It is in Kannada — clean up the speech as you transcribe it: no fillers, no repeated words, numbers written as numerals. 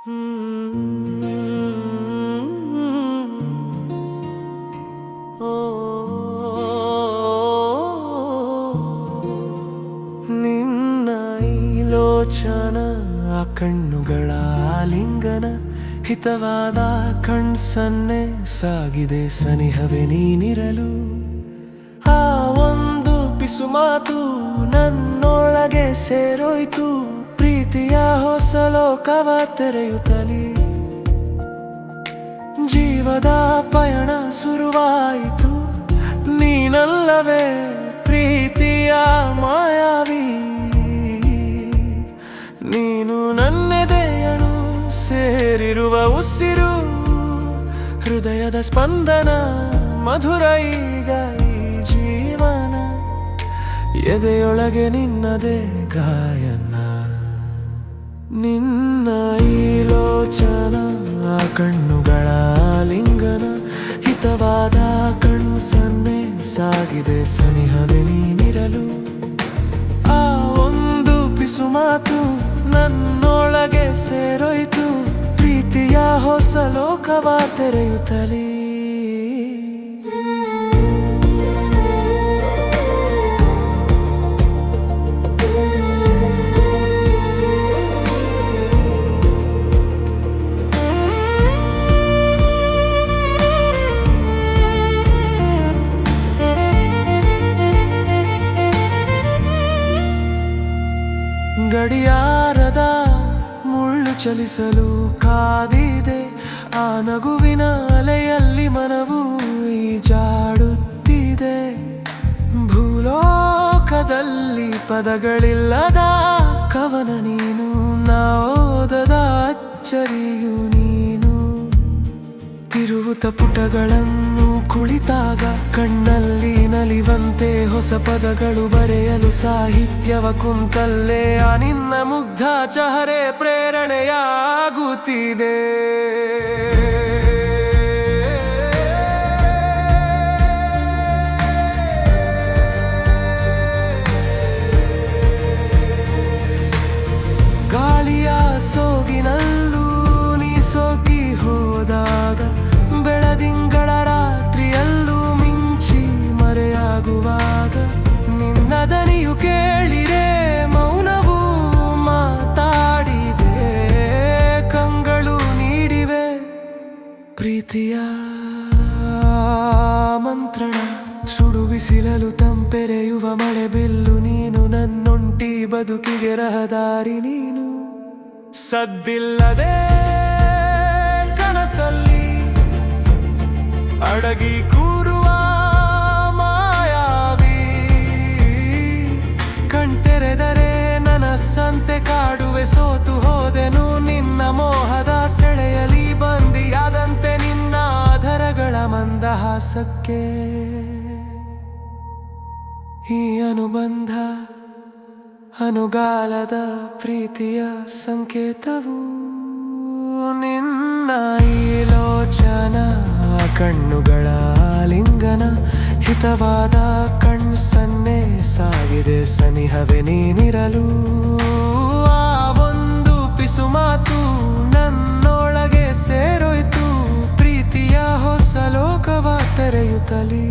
ನಿನ್ನ ಈ ಲೋಚನ ಕಣ್ಣುಗಳ ಆಲಿಂಗನ ಹಿತವಾದ ಕಣ್ಸನ್ನೆ ಸಾಗಿದೆ ಸನಿಹವೇ ನೀನಿರಲು. ಆ ಒಂದು ಪಿಸು ಮಾತು ನನ್ನೊಳಗೆ ಸೇರೋಯ್ತು, ಪ್ರೀತಿಯ ಹೊಸ ಲೋಕವ ತೆರೆಯುತ್ತಲಿ. ಜೀವದ ಪಯಣ ಶುರುವಾಯಿತು, ನೀನಲ್ಲವೇ ಪ್ರೀತಿಯ ಮಾಯಾವಿ. ನೀನು ನನ್ನೆದೆಯನು ಸೇರಿರುವ ಉಸಿರು, ಹೃದಯದ ಸ್ಪಂದನ ಮಧುರ ಈಗ ಈ ಜೀವನ. ಎದೆಯೊಳಗೆ ನಿನ್ನದೇ ಗಾಯನ. ನಿನ್ನ ಈ ಲೋಚನ ಕಣ್ಣುಗಳ ಲಿಂಗನ ಹಿತವಾದ ಕಣ್ಸನ್ನೆ ಸಾಗಿದೆ ಸನಿಹವೇ ನೀನಿರಲು. ಆ ಒಂದು ಪಿಸು ಮಾತು ನನ್ನೊಳಗೆ ಸೇರೋಯ್ತು, ಪ್ರೀತಿಯ ಹೊಸ ಲೋಕವ ತೆರೆಯುತ್ತಲೀ. ಗಡಿಯಾರದ ಮುಳ್ಳು ಚಲಿಸಲು ಕಾದಿದೆ, ಆ ನಗುವಿನ ಅಲೆಯಲ್ಲಿ ಮನವು ಈಜಾಡುತ್ತಿದೆ. ಭೂಲೋಕದಲ್ಲಿ ಪದಗಳಿಲ್ಲದ ಕವನ ನೀನು, ನಾ ಓದದ ಅಚ್ಚರಿಯು ನೀನು. ತಿರುವುತ ಪುಟಗಳನ್ನು ಕುಳಿತಾಗ ಕಣ್ಣಲ್ಲಿ ನಲಿವಂತೆ ಹೊಸ ಪದಗಳು ಬರೆಯಲು ಸಾಹಿತ್ಯವ ಕುಂತಲ್ಲೇ ಆ ನಿನ್ನ ಮುಗ್ಧ ಚಹರೆ ಪ್ರೇರಣೆಯಾಗುತ್ತಿದೆ. ಗಾಳಿಯ ಸೋಗಿನಲ್ಲೂ ನೀ ಸೋಗಿ ಹೋದಾಗ, ಬೆಳದಿಂಗಳ ರಾತ್ರಿಯಲ್ಲೂ ಮಿಂಚಿ ಮರೆಯಾಗುವಾಗ, ನಿನ್ನ ದನಿಯು ಕೇಳಿರೆ ಮೌನವೂ ಮಾತಾಡಿದೆ. ಕಂಗಳು ನೀಡಿವೆ ಪ್ರೀತಿಯ ಮಂತ್ರಣ, ಸುಡು ಬಿಸಿಲಲು ತಂಪೆರೆಯುವ ಮಳೆ ಬಿಲ್ಲು ನೀನು. ನನ್ನೊಂಟಿ ಬದುಕಿಗೆ ರಹದಾರಿ ನೀನು. ಸದ್ದಿಲ್ಲದೆ ಕನಸಲ್ಲಿ ಅಡಗಿ ಕೂರುವ ಮಾಯಾವಿ, ಕಣ್ತೆರೆದರೆ ನನಸಂತೆ ಕಾಡುವೆ. ಸೋತು ಹೋದೆನು ನಿನ್ನ ಮೋಹದ ಸೆಳೆಯಲಿ, ಬಂದಿಯಾದಂತೆ ನಿನ್ನ ಆಧರಗಳ ಮಂದಹಾಸಕ್ಕೆ. ಈ ಅನುಬಂಧ ಅನುಗಾಲದ ಪ್ರೀತಿಯ ಸಂಕೇತವು. ನಿನ್ನ ಈ ಲೋಚನ ಕಣ್ಣುಗಳ ಲಿಂಗನ ಹಿತವಾದ ಕಣ್ಸನ್ನೆ ಸಾಗಿದೆ ಸನಿಹವೇ ನೀನಿರಲು. ಆ ಒಂದು ಪಿಸು ಮಾತು ನನ್ನೊಳಗೆ ಸೇರೋಯ್ತು, ಪ್ರೀತಿಯ ಹೊಸ ಲೋಕವ ತೆರೆಯುತ್ತಲೀ.